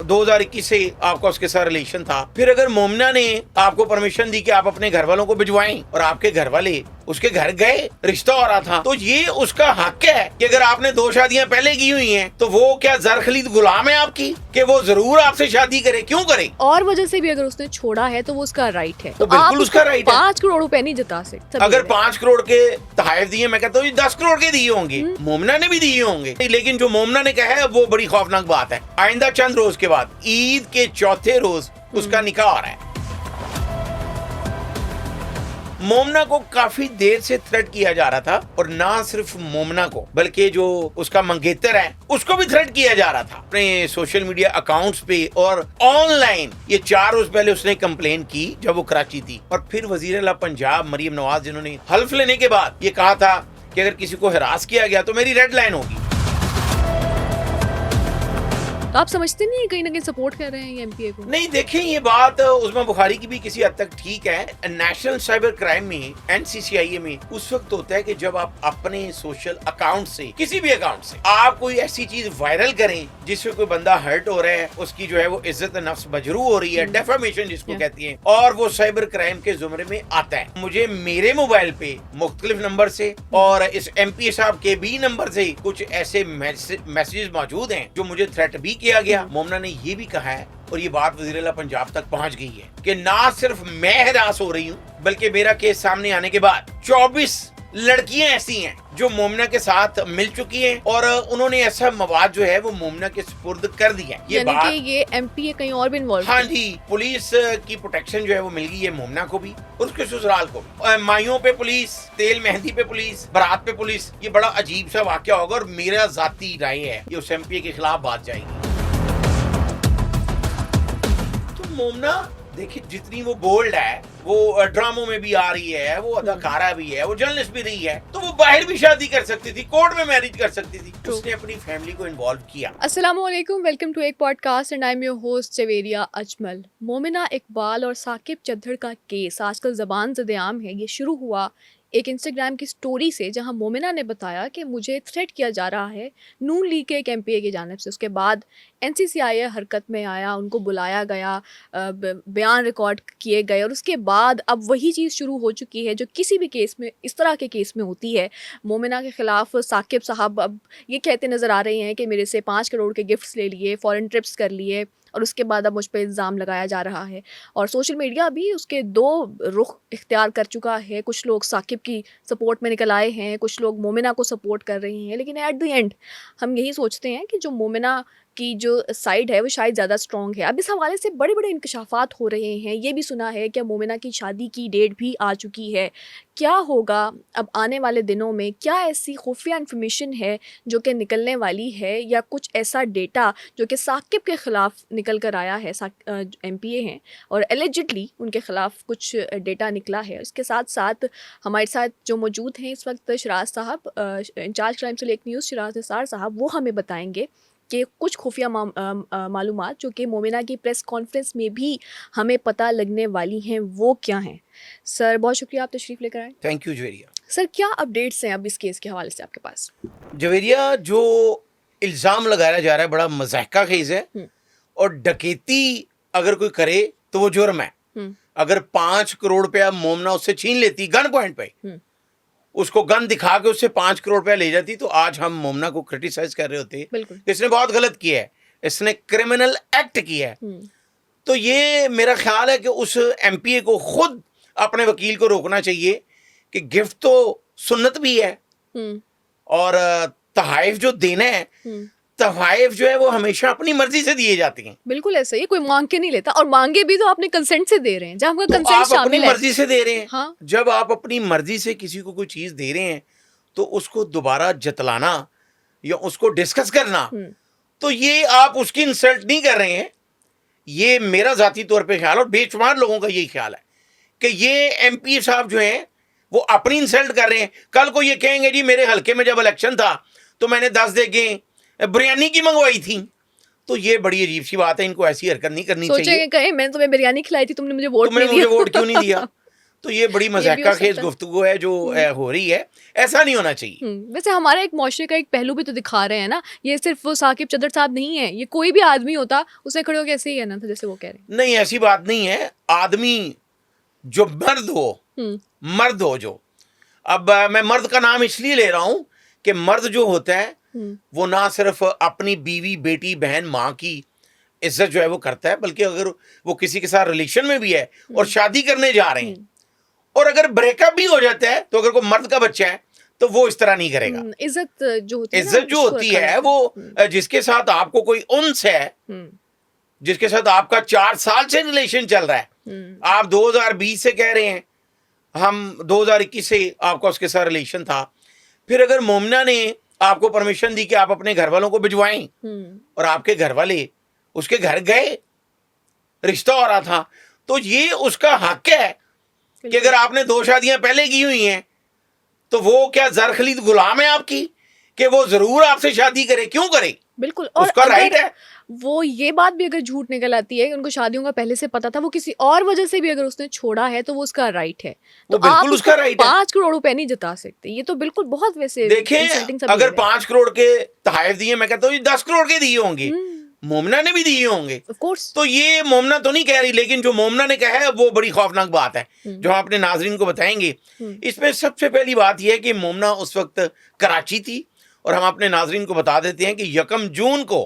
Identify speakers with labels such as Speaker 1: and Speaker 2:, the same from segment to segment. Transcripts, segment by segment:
Speaker 1: 2021 से आपका उसके साथ रिलेशन था, फिर अगर मोमना ने आपको परमिशन दी कि आप अपने घर वालों को भिजवाएं और आपके घर वाले उसके घर गए, रिश्ता हो रहा था, तो ये उसका हक है कि अगर आपने 2 शादियां पहले की हुई हैं तो वो क्या ज़र खलीद गुलाम है आपकी कि वो जरूर आपसे शादी करे? क्यों करे?
Speaker 2: और वजह से भी अगर उसने छोड़ा है तो वो उसका राइट है,
Speaker 1: तो बिल्कुल उसका राइट है।
Speaker 2: 5 करोड़ रुपए नहीं जता सकते।
Speaker 1: अगर 5 करोड़ के तहफ़ दिए, मैं कहता हूँ 10 करोड़ के दिए होंगे, मोमना ने भी दिए होंगे, लेकिन जो मोमना ने कहा है वो बड़ी खौफनाक बात है। आइंदा चंद रोज के बाद ईद के चौथे रोज उसका निकाह हो रहा है। मोमना को काफी देर से थ्रेट किया जा रहा था, और ना सिर्फ मोमना को बल्कि जो उसका मंगेतर है उसको भी थ्रेट किया जा रहा था अपने सोशल मीडिया अकाउंट्स पे और ऑनलाइन। ये 4 रोज पहले उसने कंप्लेन की जब वो कराची थी, और फिर वजीर आला पंजाब मरियम नवाज जिन्होंने हल्फ लेने के बाद ये कहा था कि अगर किसी को हरास किया गया तो मेरी रेड लाइन होगी।
Speaker 2: तो आप समझते नहीं है कहीं ना कहीं सपोर्ट कर रहे हैं ये एमपीए को?
Speaker 1: नहीं, देखें ये बात उस्मा बुखारी की भी किसी हद तक ठीक है। नेशनल साइबर क्राइम में एनसीसीआईए में उस वक्त होता है कि जब आप अपने सोशल अकाउंट से, किसी भी अकाउंट से, आप कोई ऐसी चीज वायरल करें जिससे कोई बंदा हर्ट हो रहा है, उसकी जो है वो इज्जत नफ्स मजरू हो रही है, डेफामेशन जिसको कहती है, और वो साइबर क्राइम के जुमरे में आता है। मुझे मेरे मोबाइल पे मुख्तलिफ नंबर से और इस एमपीए साहब के भी नंबर से कुछ ऐसे मैसेजेस मौजूद हैं जो मुझे थ्रेट भी किया गया। मोमना ने ये भी कहा है, और ये बात वज़ीर आला पंजाब तक पहुंच गई है, कि ना सिर्फ मैं हरास हो रही हूँ बल्कि मेरा केस सामने आने के बाद 24 लड़कियां ऐसी हैं जो मोमना के साथ मिल चुकी हैं, और उन्होंने ऐसा मवाद जो है वो मोमना के सुपुर्द कर दिया।
Speaker 2: ये बात कि ये एमपीए कहीं और भी इन्वॉल्व?
Speaker 1: हाँ जी, पुलिस की प्रोटेक्शन जो है वो मिल गई है मोमना को भी और उसके ससुराल को भी। माइयों पे पुलिस, तेल मेहंदी पे पुलिस, बारात पे पुलिस। ये बड़ा अजीब सा वाकया होगा, और मेरा जाती राय है ये उस एमपीए के खिलाफ बात जाएगी। तो मोमना देखिए, जितनी वो बोल्ड है, वो ड्रामों में भी आ रही है, वो अदाकारा भी है, वो जर्नलिस्ट भी रही है, तो वो बाहर भी शादी कर सकती थी, कोर्ट में मैरिज कर सकती थी। उसने अपनी फैमिली को इन्वॉल्व किया।
Speaker 2: अस्सलामुअलैकुम, वेलकम टू एक podcast and I am your host Javeria Ajmal. Momina Iqbal और साकिब चद्दर का केस आजकल ज़बान ज़द-ए-आम है। ये शुरू हुआ एक इंस्टाग्राम की स्टोरी से, जहां मोमिना ने बताया कि मुझे थ्रेट किया जा रहा है नून लीग के एक एमपीए की जानिब से। उसके बाद एनसीसीआईए हरकत में आया, उनको बुलाया गया, बयान रिकॉर्ड किए गए, और उसके बाद अब वही चीज़ शुरू हो चुकी है जो किसी भी केस में, इस तरह के केस में होती है। मोमिना के ख़िलाफ़ साकिब साहब अब ये कहते नज़र आ रहे हैं कि मेरे से 5 करोड़ के गिफ्ट्स ले लिए, फ़ॉरेन ट्रिप्स कर लिए, और उसके बाद अब मुझ पे इल्ज़ाम लगाया जा रहा है। और सोशल मीडिया भी उसके 2 रुख इख्तियार कर चुका है। कुछ लोग साकिब की सपोर्ट में निकल आए हैं, कुछ लोग मोमिना को सपोर्ट कर रहे हैं, लेकिन एट द एंड हम यही सोचते हैं कि जो मोमिना की जो साइड है वो शायद ज़्यादा स्ट्रॉन्ग है। अब इस हवाले से बड़े बड़े इंकशाफात हो रहे हैं। ये भी सुना है कि मोमिना की शादी की डेट भी आ चुकी है। क्या होगा अब आने वाले दिनों में? क्या ऐसी खुफिया इन्फॉर्मेशन है जो कि निकलने वाली है, या कुछ ऐसा डेटा जो कि साकिब के ख़िलाफ़ निकल कर आया है? एमपीए हैं और एलिजिडली उनके ख़िलाफ़ कुछ डेटा निकला है। इसके साथ साथ हमारे साथ जो मौजूद हैं इस वक्त शराज साहब, इंचार्ज क्राइम सेल एक न्यूज़, शराज निसार साहब, वो हमें बताएंगे कि कुछ खुफिया मालूमात जो कि मोमिना की प्रेस कॉन्फ्रेंस में भी हमें पता लगने वाली हैं वो क्या हैं। सर, बहुत शुक्रिया आप तशरीफ़ लेकर आए।
Speaker 1: Thank you Javeria.
Speaker 2: सर, क्या अपडेट्स हैं अब इस केस के हवाले से आपके पास?
Speaker 1: जवेरिया, जो इल्ज़ाम लगाया जा रहा है बड़ा मज़ाक़ा खेज़ है, और डकैती अगर कोई करे तो वो जुर्म है। अगर 5 करोड़ रुपया मोमना उससे छीन लेती गन पॉइंट पे, उसको गन दिखा के उससे 5 करोड़ रुपया ले जाती, तो आज हम मोमना को क्रिटिसाइज कर रहे होते। इसने बहुत गलत किया है, इसने क्रिमिनल एक्ट किया है। तो ये मेरा ख्याल है कि उस एमपीए को खुद अपने वकील को रोकना चाहिए कि गिफ्ट तो सुन्नत भी है, और तहाइफ जो देना है, तहाइफ जो है वो हमेशा अपनी मर्जी से दिए जाती हैं।
Speaker 2: बिल्कुल ऐसा ही, कोई मांग के नहीं लेता, और मांगे भी तो आपने कंसेंट से दे रहे हैं, जब आपका
Speaker 1: तो
Speaker 2: कंसेंट
Speaker 1: आप
Speaker 2: शामिल
Speaker 1: अपनी
Speaker 2: है।
Speaker 1: मर्जी से दे रहे हैं।
Speaker 2: हाँ।
Speaker 1: जब आप अपनी मर्जी से किसी को कोई चीज दे रहे हैं तो उसको दोबारा जतलाना या उसको डिस्कस करना, तो ये आप उसकी इंसल्ट नहीं कर रहे हैं। ये मेरा जाती तौर पे ख्याल, और बेशुमार लोगों का यही ख्याल है कि ये एमपी साहब जो हैं वो अपनी इंसल्ट कर रहे हैं। कल को ये कहेंगे जी मेरे हल्के में जब इलेक्शन था तो मैंने 10 देगे बिरयानी की मंगवाई थी, तो ये बड़ी अजीब सी बात है। इनको ऐसी हरकत नहीं करनी चाहिए।
Speaker 2: कहे मैंने तुम्हें बिरयानी खिलाई थी, तुमने मुझे वोट
Speaker 1: क्यों नहीं दिया? तो ये बड़ी
Speaker 2: ये भी
Speaker 1: मज़ाक़ा
Speaker 2: हो
Speaker 1: खेज
Speaker 2: सकता है।
Speaker 1: गुफ्तगू है जो हो रही है, ऐसा नहीं होना चाहिए।
Speaker 2: वैसे हमारा एक मुआशरे का एक पहलू भी तो दिखा रहे हैं ना, ये सिर्फ वो साकिब चद्दर साहब नहीं है, ये कोई भी आदमी होता उसने खड़े होकर ऐसे ही कहना था जैसे वो कह रहे हैं।
Speaker 1: नहीं, ऐसी बात नहीं है। आदमी जो मर्द हो,
Speaker 2: हम्म
Speaker 1: मर्द हो जो, अब मैं मर्द का नाम इसलिए ले रहा हूं कि मर्द जो होता है
Speaker 2: हम्म
Speaker 1: वो ना सिर्फ अपनी बीवी, बेटी, बहन, माँ की इज्जत जो है वो करता है, बल्कि अगर वो किसी के साथ रिलेशन में भी है और शादी करने जा रहे हैं और अगर ब्रेकअप भी हो जाता है, तो अगर कोई मर्द का बच्चा है तो वो इस तरह नहीं करेगा।
Speaker 2: इज्जत जो होती है ना,
Speaker 1: इज्जत जो
Speaker 2: उसको
Speaker 1: होती
Speaker 2: रखा
Speaker 1: है
Speaker 2: जाता
Speaker 1: वो
Speaker 2: है।
Speaker 1: जिसके साथ आपको कोई उन्स है,
Speaker 2: हम्म
Speaker 1: जिसके साथ आपका 4 साल से रिलेशन चल रहा है,
Speaker 2: हम्म
Speaker 1: आप 2020 से कह रहे हैं, हम 2021 से आपका उसके साथ रिलेशन था, फिर अगर मोमिना ने आपको परमिशन दी कि आप अपने घर वालों को भिजवाएं और आपके घर वाले उसके घर गए, रिश्ता हो रहा था, तो ये उसका हक है कि अगर आपने 2 शादियां पहले की हुई हैं तो वो क्या जर खलीद गुलाम है आपकी कि वो जरूर आपसे शादी करे? क्यों करे?
Speaker 2: बिल्कुल। और
Speaker 1: उसका राइट
Speaker 2: अगर
Speaker 1: है।
Speaker 2: वो ये बात भी अगर झूठ निकल आती है कि उनको शादियों का पहले से पता था, वो किसी और वजह से भी अगर उसने छोड़ा है तो वो उसका राइट है।
Speaker 1: वो
Speaker 2: तो आप
Speaker 1: बिल्कुल
Speaker 2: उसको
Speaker 1: उसका राइट है।
Speaker 2: 5 करोड़ रुपए नहीं जता सकते। ये तो बिल्कुल बहुत वैसे
Speaker 1: देखें,
Speaker 2: इंसल्टिंग सा
Speaker 1: अगर
Speaker 2: बिहेवियर
Speaker 1: 5 करोड़ के तहफ़ दिए, मैं कहता हूँ ये 10 करोड़ के दिए होंगे,
Speaker 2: है।
Speaker 1: मोमिना ने भी दिए होंगे।
Speaker 2: Of course.
Speaker 1: तो ये मोमिना तो नहीं कह रही, लेकिन जो मोमिना ने कहा है वो बड़ी खौफनाक बात है जो हम अपने नाजरीन को बताएंगे। इसमें सबसे पहली बात यह है कि मोमिना उस वक्त कराची थी, और हम अपने नाजरीन को बता देते हैं कि 1 जून को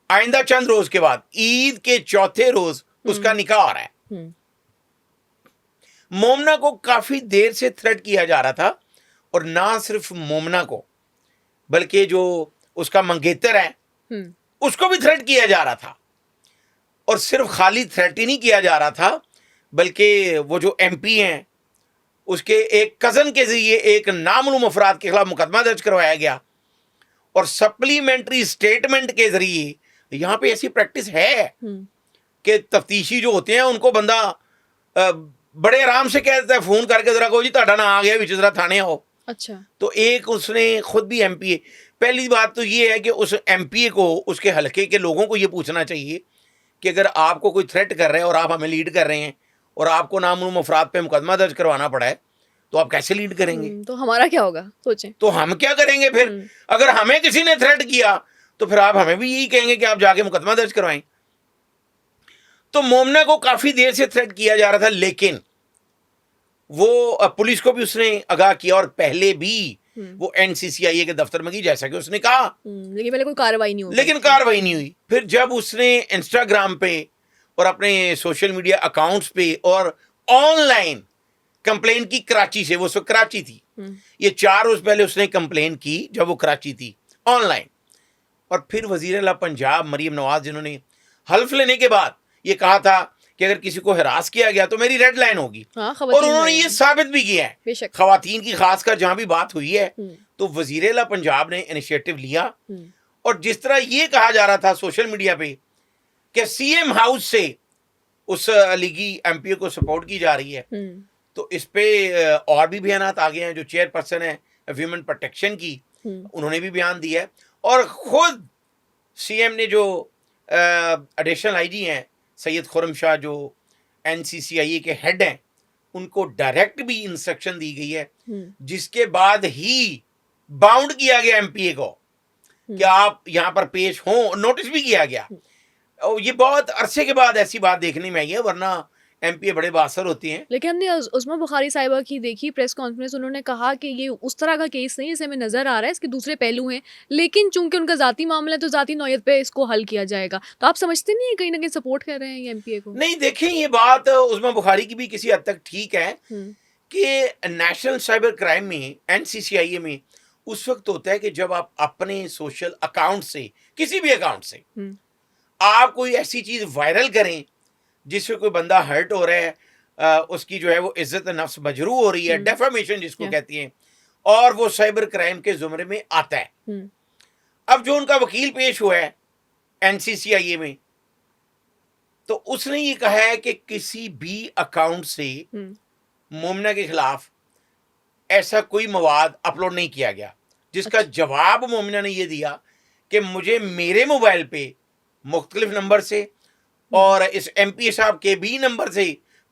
Speaker 1: आइंदा चंद रोज के बाद ईद के चौथे रोज उसका निकाह हो रहा है। मोमिना को काफी देर से थ्रेट किया जा रहा था, और ना सिर्फ मोमिना को बल्कि जो उसका मंगेतर है उसको भी थ्रेट किया जा रहा था। और सिर्फ खाली थ्रेट ही नहीं किया जा रहा था, बल्कि वो जो एमपी हैं उसके एक कज़न के जरिए एक नामालूम अफराद के खिलाफ मुकदमा दर्ज करवाया गया, और सप्लीमेंट्री स्टेटमेंट के जरिए यहाँ पे ऐसी प्रैक्टिस है कि तफ्तीशी जो होते हैं उनको बंदा बड़े आराम से कह देता है फ़ोन करके, ज़रा को जी ਤੁਹਾਡਾ ना आ गया विच ज़रा थाने आओ।
Speaker 2: अच्छा।
Speaker 1: तो एक उसने खुद भी एमपीए, पहली बात तो ये है कि उस एमपीए को उसके हलके के लोगों को ये पूछना चाहिए कि अगर आपको कोई थ्रेट कर रहे हैं और आप हमें लीड कर रहे हैं और आपको नामालूम अफराद पे मुकदमा दर्ज करवाना पड़ा है, तो आप कैसे लीड करेंगे?
Speaker 2: तो हमारा क्या होगा सोचें।
Speaker 1: तो हम क्या करेंगे फिर? अगर हमें किसी ने थ्रेट किया तो फिर आप हमें भी यही कहेंगे कि आप जाके मुकदमा दर्ज करवाएं। तो मोमिना को काफी देर से थ्रेट किया जा रहा था, लेकिन वो पुलिस को भी उसने आगाह किया, और पहले भी वो एनसीसीआईए के दफ्तर में गई जैसा कि उसने कहा,
Speaker 2: लेकिन पहले कोई कार्रवाई नहीं हुई।
Speaker 1: लेकिन कार्रवाई नहीं हुई। फिर जब उसने इंस्टाग्राम पे और अपने सोशल मीडिया अकाउंट्स पे और ऑनलाइन कंप्लेन की कराची से, वो उस वक्त कराची थी, ये 4 रोज पहले उसने कंप्लेन की जब वो कराची थी ऑनलाइन। और फिर वजीर आला पंजाब मरीम नवाज, जिन्होंने हल्फ लेने के बाद ये कहा था कि अगर किसी को हरास किया गया तो मेरी रेड लाइन होगी, और उन्होंने ये साबित भी किया है। खवातीन की खासकर जहां भी बात हुई है तो वजीर आला पंजाब ने इनिशिएटिव लिया, और जिस तरह ये कहा जा रहा था सोशल मीडिया पे कि सीएम हाउस से उस लीगी एमपीए को सपोर्ट की जा रही है, तो इस पे और भी बयान आ गए हैं। जो चेयरपर्सन है वीमेन प्रोटेक्शन की, उन्होंने भी बयान दिया है, और खुद सीएम ने जो एडिशनल आईजी हैं सैयद खुर्रम शाह, जो एनसीसीआईए के हेड हैं, उनको डायरेक्ट भी इंस्ट्रक्शन दी गई है, जिसके बाद ही बाउंड किया गया एमपीए को कि आप यहाँ पर पेश हों, नोटिस भी किया गया। और ये बहुत अरसे के बाद ऐसी बात देखने में आई है, वरना एमपीए बड़े बासर होती हैं।
Speaker 2: लेकिन हमने उस्मा बुखारी साहिबा की देखी प्रेस कॉन्फ्रेंस, उन्होंने कहा कि ये उस तरह का केस नहीं है, इसे हमें नज़र आ रहा है, इसके दूसरे पहलू हैं, लेकिन चूंकि उनका ज़ाती मामला है तो ज़ाती नौयत पे इसको हल किया जाएगा। तो आप समझते नहीं है कहीं ना कहीं सपोर्ट कर रहे हैं ये एमपीए को?
Speaker 1: नहीं, देखें, ये बात उस्मा बुखारी की भी किसी हद तक ठीक है कि नेशनल साइबर क्राइम में, एनसीसीआईए में उस वक्त होता है कि जब आप अपने सोशल अकाउंट से, किसी भी अकाउंट से आप कोई ऐसी चीज़ वायरल करें जिससे कोई बंदा हर्ट हो रहा है, उसकी जो है वो इज्जत नफ्स मजरू हो रही है, डेफामेशन जिसको कहती हैं, और वो साइबर क्राइम के जुमरे में आता है। अब जो उनका वकील पेश हुआ है एनसीसीआईए में, तो उसने ये कहा है कि किसी भी अकाउंट से मोमिना के खिलाफ ऐसा कोई मवाद अपलोड नहीं किया गया, जिसका जवाब मोमिना ने ये दिया कि मुझे मेरे मोबाइल पे मुख्तलिफ नंबर से और इस एमपी साहब के भी नंबर से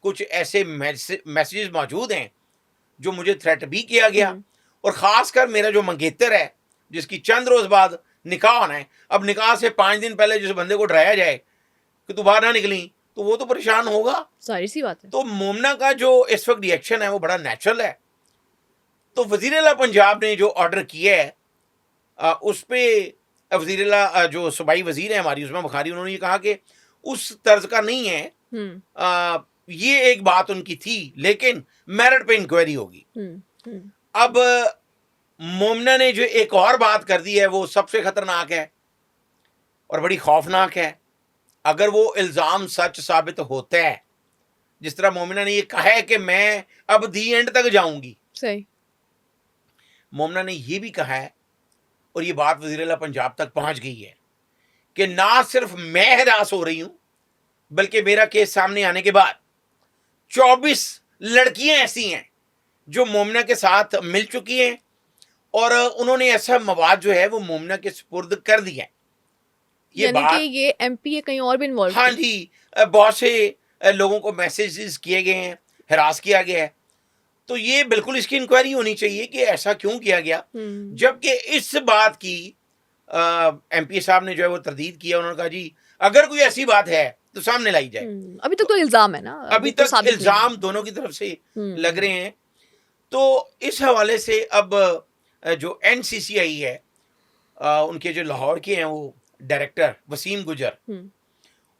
Speaker 1: कुछ ऐसे मैसेजेस मौजूद हैं जो मुझे थ्रेट भी किया गया,
Speaker 2: हम्म।
Speaker 1: और ख़ासकर मेरा जो मंगेतर है जिसकी चंद रोज़ बाद निकाह होना है, अब निकाह से 5 दिन पहले जिस बंदे को डराया जाए कि तू बाहर ना निकली, तो वो तो परेशान होगा।
Speaker 2: सारी सी बात है।
Speaker 1: तो मोमना का जो इस वक्त रिएक्शन है वो बड़ा नेचुरल है। तो वज़ीर आला पंजाब ने जो ऑर्डर किया है उस पे वज़ीर आला जो सूबाई वज़ीर है हमारी उस्मा बुखारी, उन्होंने ये कहा कि उस तर्ज का नहीं है, ये एक बात उनकी थी, लेकिन मेरिट पे इंक्वायरी होगी। अब मोमना ने जो एक और बात कर दी है वो सबसे खतरनाक है और बड़ी खौफनाक है। अगर वो इल्ज़ाम सच साबित होता है, जिस तरह मोमिना ने ये कहा है कि मैं अब दी एंड तक जाऊंगी,
Speaker 2: सही।
Speaker 1: मोमना ने ये भी कहा है, और ये बात वज़ीर आला पंजाब तक पहुंच गई है कि ना सिर्फ मैं हरास हो रही हूं, बल्कि मेरा केस सामने आने के बाद 24 लड़कियां ऐसी हैं जो मोमना के साथ मिल चुकी हैं और उन्होंने ऐसा मवाद जो है वो मोमना के सुपुर्द कर दिया है। ये
Speaker 2: यानी
Speaker 1: बात,
Speaker 2: कि ये एमपी कहीं और भी इन्वॉल्व
Speaker 1: हाँ जी, बहुत से लोगों को मैसेजेस किए गए हैं, हरास किया गया है। तो ये बिल्कुल इसकी इंक्वायरी होनी चाहिए कि ऐसा क्यों किया गया, जबकि इस बात की एमपी साहब ने जो है वो तरदीद किया। उन्होंने कहा जी अगर कोई ऐसी बात है तो सामने लाई जाए।
Speaker 2: अभी तक तो इल्जाम है ना,
Speaker 1: अभी
Speaker 2: तो
Speaker 1: तक
Speaker 2: साबित नहीं
Speaker 1: इल्जाम दोनों की तरफ से लग रहे हैं। तो इस हवाले से अब जो एनसीसीआई है, उनके जो लाहौर के हैं वो डायरेक्टर वसीम गुजर,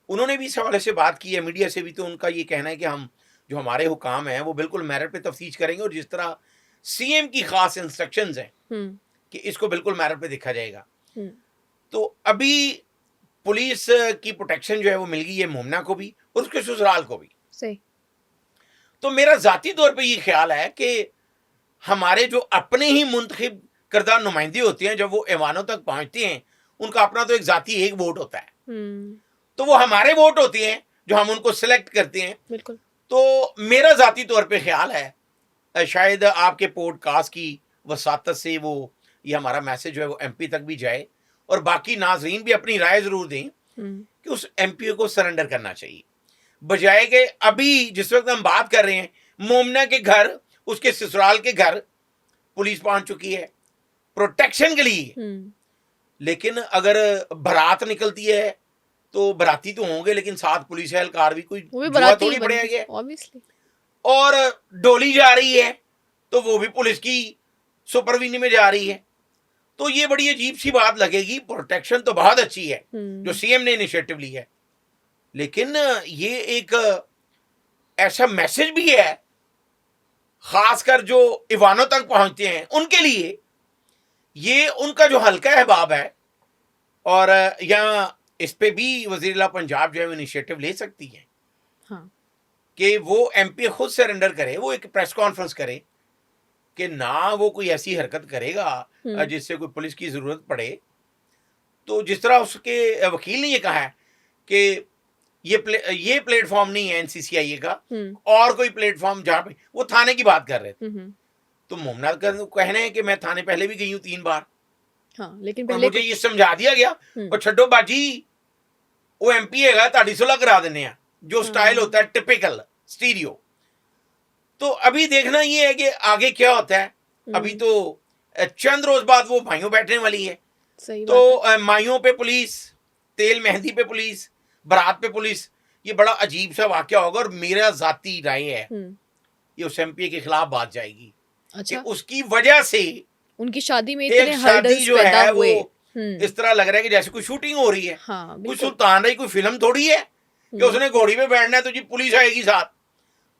Speaker 1: उन्होंने भी इस हवाले से बात की है मीडिया से भी। तो उनका ये कहना है कि हम जो हमारे हुकाम हैं वो बिल्कुल मेरिट पे तफ्तीश करेंगे, और जिस तरह सीएम की खास इंस्ट्रक्शंस हैं कि इसको बिल्कुल मेरिट पे देखा जाएगा। तो अभी पुलिस की प्रोटेक्शन जो है वो मिल गई है मोमना को भी और उसके ससुराल को भी।
Speaker 2: सही।
Speaker 1: तो मेरा जाती तौर पे ये ख्याल है कि हमारे जो अपने ही मुंतखब करदा नुमाइंदे होते हैं, जब वो ऐवानों तक पहुंचते हैं, उनका अपना तो एक जाती एक वोट होता है, तो वो हमारे वोट होते हैं जो हम उनको सिलेक्ट करते हैं।
Speaker 2: बिल्कुल।
Speaker 1: तो मेरा जाती तौर पे ख्याल है शायद आपके पॉडकास्ट की वसातत से वो ये हमारा मैसेज जो है वो एमपी तक भी जाए, और बाकी नाजरीन भी अपनी राय जरूर दें कि उस एमपी को सरेंडर करना चाहिए, बजाय के अभी जिस वक्त हम बात कर रहे हैं मोमना के घर, उसके ससुराल के घर पुलिस पहुंच चुकी है प्रोटेक्शन के लिए। लेकिन अगर बारात निकलती है तो बराती तो होंगे, लेकिन साथ पुलिस एहलकार भी, कोई जुआ थोड़ी पड़ेगा गया,
Speaker 2: ऑब्वियसली।
Speaker 1: और डोली जा रही है तो वो भी पुलिस की सुपरविजन में जा रही है। तो ये बड़ी अजीब सी बात लगेगी। प्रोटेक्शन तो बहुत अच्छी है जो सीएम ने इनिशिएटिव ली है, लेकिन ये एक ऐसा मैसेज भी है खासकर जो ईवानों तक पहुंचते हैं उनके लिए, ये उनका जो हल्का अहबाब है, और यहाँ इस पे भी वज़ीर आला पंजाब जो है इनिशिएटिव ले सकती है।
Speaker 2: हाँ। कि
Speaker 1: वो एमपी खुद सरेंडर करे, वो एक प्रेस कॉन्फ्रेंस करे कि ना वो कोई ऐसी हरकत करेगा जिससे कोई पुलिस की जरूरत पड़े। तो जिस तरह उसके वकील ने ये कहा है कि ये प्लेटफॉर्म नहीं है एनसीसीआई का, और कोई प्लेटफॉर्म जहां पे वो थाने की बात कर रहे थे। तो मोमना का कहना है कि मैं थाने पहले भी गई हूँ 3 बार,
Speaker 2: हाँ, लेकिन
Speaker 1: पहले मुझे ये समझा दिया गया और छड्डो बाजी वो एमपी है ताड़ी सुलह करा देने हैं, जो स्टाइल होता है टिपिकल स्टीरियो। तो अभी देखना ये है कि आगे क्या होता है। अभी तो चंद रोज बाद वो माइयों बैठने वाली है।
Speaker 2: सही
Speaker 1: तो माइयों पे पुलिस, तेल मेहंदी पे पुलिस, बारात पे पुलिस, ये बड़ा अजीब सा वाकया होगा। और मेरा जाती राय है ये उस एमपी के खिलाफ बात जाएगी।
Speaker 2: अच्छा।
Speaker 1: कि उसकी वजह से
Speaker 2: उनकी शादी में इतने
Speaker 1: शादी जो है वो
Speaker 2: हुए।
Speaker 1: इस तरह लग रहा है कि जैसे कोई शूटिंग हो रही है।
Speaker 2: हाँ,
Speaker 1: कोई सुल्तान रही, कोई फिल्म थोड़ी है कि उसने घोड़ी पे बैठना है तो जी पुलिस आएगी साथ।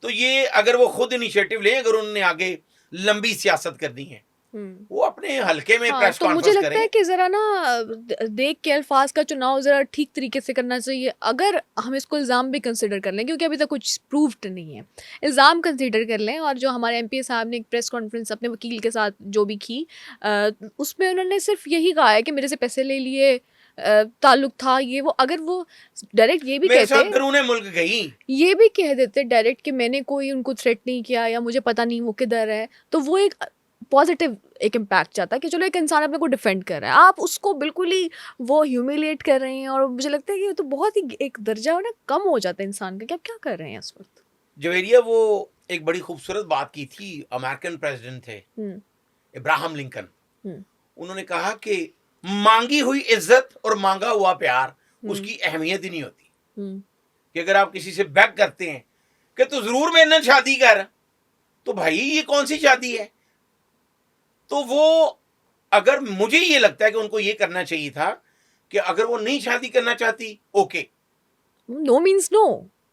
Speaker 1: तो ये अगर वो खुद इनिशिएटिव लें, अगर उन्होंने आगे लंबी सियासत करनी है, वो अपने हल्के में प्रेस
Speaker 2: तो मुझे लगता है कि जरा ना देख के अल्फाज का चुनाव जरा ठीक तरीके से करना चाहिए। अगर हम इसको इल्ज़ाम भी कंसिडर कर लें, क्योंकि अभी तक कुछ प्रूव्ड नहीं है, इल्ज़ाम कंसिडर कर लें। और जो हमारे एमपी साहब ने एक प्रेस कॉन्फ्रेंस अपने वकील के साथ जो भी की, उसमें उन्होंने सिर्फ यही कहा है कि मेरे से पैसे ले लिए, ताल्लुक था ये वो। अगर वो डायरेक्ट ये भी कहते,
Speaker 1: मुल्क गई,
Speaker 2: ये भी कह देते डायरेक्ट कि मैंने कोई उनको थ्रेट नहीं किया या मुझे पता नहीं वो किधर है, तो वो एक पॉजिटिव एक इम्पैक्ट चाहता है कि चलो एक इंसान अपने को डिफेंड कर रहा है। आप उसको बिल्कुल ही वो ह्यूमिलिएट कर रहे हैं, और मुझे लगता है कि ये तो बहुत ही एक दर्जा ना कम हो जाता है इंसान का कि आप क्या कर रहे हैं इस वक्त।
Speaker 1: जवेरिया वो एक बड़ी खूबसूरत बात की थी, अमेरिकन प्रेसिडेंट थे
Speaker 2: हम्म
Speaker 1: इब्राहिम लिंकन।
Speaker 2: हम्म
Speaker 1: उन्होंने कहा कि मांगी हुई इज्जत और मांगा हुआ प्यार
Speaker 2: हम्म
Speaker 1: उसकी अहमियत ही नहीं होती।
Speaker 2: हम्म
Speaker 1: कि अगर आप किसी से बैक करते हैं कि तू जरूर मेरे ਨਾਲ शादी कर, तो भाई ये कौन सी शादी है। तो वो, अगर मुझे ये लगता है कि उनको ये करना चाहिए था कि अगर वो नहीं शादी करना चाहती, okay,
Speaker 2: no means no.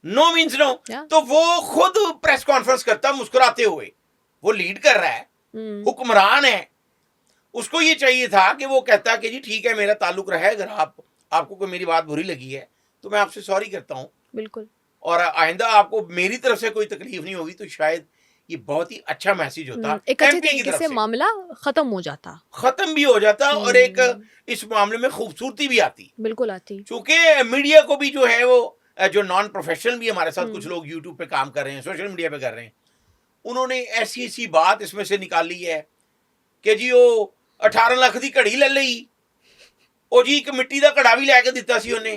Speaker 1: No means no.
Speaker 2: Yeah.
Speaker 1: तो वो खुद प्रेस कॉन्फ्रेंस करता मुस्कुराते हुए, वो लीड कर रहा है, हुक्मरान है, उसको ये चाहिए था कि वो कहता कि जी ठीक है, मेरा ताल्लुक रहा है, अगर आपको कोई मेरी बात बुरी लगी है तो मैं आपसे सॉरी करता हूँ,
Speaker 2: बिल्कुल।
Speaker 1: और आइंदा आपको मेरी तरफ से कोई तकलीफ नहीं होगी। तो शायद ये बहुत ही अच्छा मैसेज होता,
Speaker 2: एक अच्छे
Speaker 1: एमपी की
Speaker 2: तरीके
Speaker 1: तरफ
Speaker 2: से
Speaker 1: से
Speaker 2: मामला खत्म हो जाता।
Speaker 1: खत्म भी हो जाता और एक इस मामले में खूबसूरती भी आती।
Speaker 2: बिल्कुल आती।
Speaker 1: क्योंकि मीडिया को भी जो है वो जो नॉन प्रोफेशनल भी हमारे साथ कुछ लोग यूट्यूब पे काम कर रहे हैं, सोशल मीडिया पे कर रहे हैं, उन्होंने ऐसी ऐसी बात इसमें से निकाली है कि जी वो 18 ਲੱਖ ਦੀ ਘੜੀ ਲੈ ਲਈ, ਉਹ जी एक मिट्टी का घड़ा भी लैके दिता सी ਉਹਨੇ।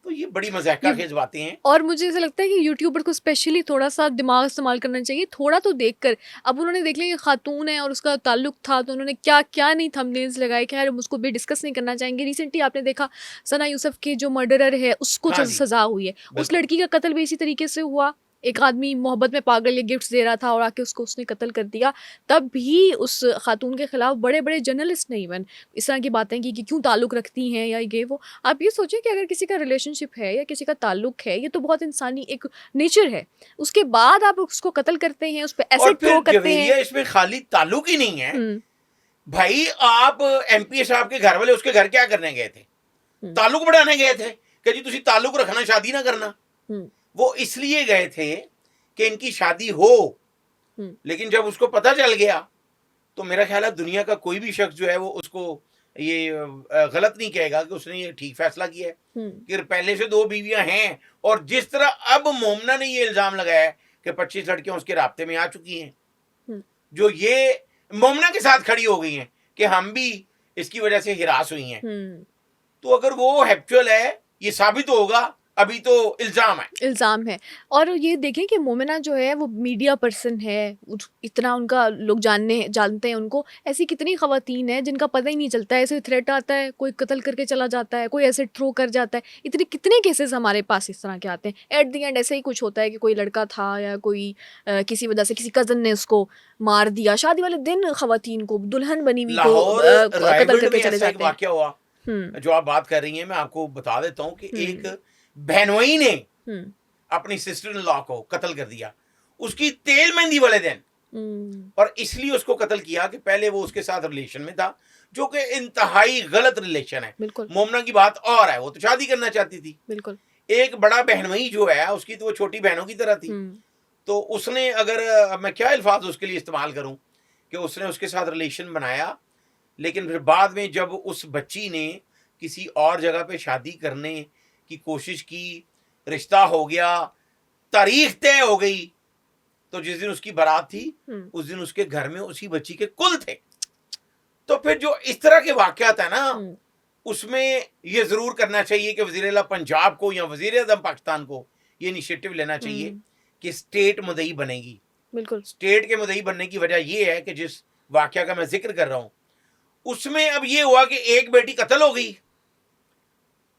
Speaker 1: तो ये बड़ी मजाका खेज बातें हैं।
Speaker 2: और मुझे ऐसा लगता है कि यूट्यूबर को स्पेशली थोड़ा सा दिमाग इस्तेमाल करना चाहिए, थोड़ा तो देखकर। अब उन्होंने देख लिया कि खातून है और उसका ताल्लुक था, तो उन्होंने क्या क्या नहीं थंबनेल्स लगाए। खैर हम उसको भी डिस्कस नहीं करना चाहेंगे। रिसेंटली आपने देखा सना यूसुफ के जो मर्डरर है उसको
Speaker 1: हाँ जी,
Speaker 2: सजा हुई है। उस
Speaker 1: बिल्कुल।
Speaker 2: लड़की का कत्ल भी इसी तरीके से हुआ। एक आदमी मोहब्बत में पागल या गिफ्ट्स दे रहा था और आके उसको उसने कत्ल कर दिया। तब भी उस खातून के खिलाफ बड़े बड़े जर्नलिस्ट ने इवन इस तरह की बातें की कि क्यों ताल्लुक रखती हैं या ये वो। आप ये सोचें कि अगर किसी का रिलेशनशिप है या किसी का ताल्लुक है, ये तो बहुत इंसानी एक नेचर है, उसके बाद आप उसको कत्ल करते हैं, उस पर
Speaker 1: और
Speaker 2: एसिड थ्रो
Speaker 1: फिर
Speaker 2: करते
Speaker 1: जवेरिया
Speaker 2: हैं।
Speaker 1: इसमें खाली ताल्लुक ही नहीं है
Speaker 2: हम्म
Speaker 1: भाई। आप एमपी साहब के घर वाले उसके घर क्या करने गए थे? ताल्लुक बढ़ाने गए थे कि जी तुसी ताल्लुक रखना, शादी ना करना। वो इसलिए गए थे कि इनकी शादी हो। लेकिन जब उसको पता चल गया तो मेरा ख्याल है दुनिया का कोई भी शख्स जो है वो उसको ये गलत नहीं कहेगा कि उसने ये ठीक फैसला किया है कि पहले से 2 बीवियां हैं। और जिस तरह अब मोमना ने ये इल्जाम लगाया है कि 25 लड़कियां उसके राब्ते में आ चुकी हैं, जो ये मोमना के साथ खड़ी हो गई हैं कि हम भी इसकी वजह से हिरास हुई हैं। तो अगर वो हैप्चुअल है, ये साबित होगा। अभी तो इल्जाम है।
Speaker 2: और ये देखें कि मोमिना जो है वो मीडिया पर्सन है, इतना उनका लोग जानते हैं उनको। ऐसी कितनी खवातीन हैं जिनका पता ही नहीं चलता है, ऐसे थ्रेट आता है, कोई कत्ल करके चला जाता है, कोई एसिड थ्रो कर जाता है। इतने कितने केसेस हमारे पास इस तरह के आते हैं। एट द एंड ऐसे ही कुछ होता है कि कोई लड़का था या कोई किसी वजह से किसी कज़न ने उसको मार दिया। शादी वाले दिन खवातीन को, दुल्हन बनी हुई को कत्ल करके चले जाते हैं।
Speaker 1: वाकया हुआ जो आप बात कर रही हैं, मैं आपको बता देता हूँ कि एक बहनोई ने अपनी सिस्टर इन लॉ को कत्ल कर दिया उसकी तेल मेहंदी वाले दिन। और इसलिए उसको कत्ल किया कि पहले वो उसके साथ रिलेशन में था, जो कि इंतहाई गलत रिलेशन है। मोमना की बात और है, वो तो शादी करना चाहती थी।
Speaker 2: बिल्कुल।
Speaker 1: एक बड़ा बहनोई जो है उसकी तो वो छोटी बहनों की तरह थी। तो उसने, अगर मैं क्या अल्फाज उसके लिए इस्तेमाल करूं, कि उसने उसके साथ रिलेशन बनाया, लेकिन फिर बाद में जब उस बच्ची ने किसी और जगह पे शादी करने की कोशिश की, रिश्ता हो गया, तारीख तय हो गई, तो जिस दिन उसकी बारात थी उस दिन उसके घर में उसी बच्ची के कुल थे। तो फिर जो इस तरह के वाकयात है ना, उसमें ये जरूर करना चाहिए कि वज़ीर-ए-आला पंजाब को या वज़ीर-ए-आज़म पाकिस्तान को ये इनिशिएटिव लेना चाहिए कि स्टेट मुदई बनेगी।
Speaker 2: बिल्कुल।
Speaker 1: स्टेट के मुदई बनने की वजह ये है कि जिस वाकया का मैं जिक्र कर रहा हूं, उसमें अब ये हुआ कि एक बेटी कत्ल हो गई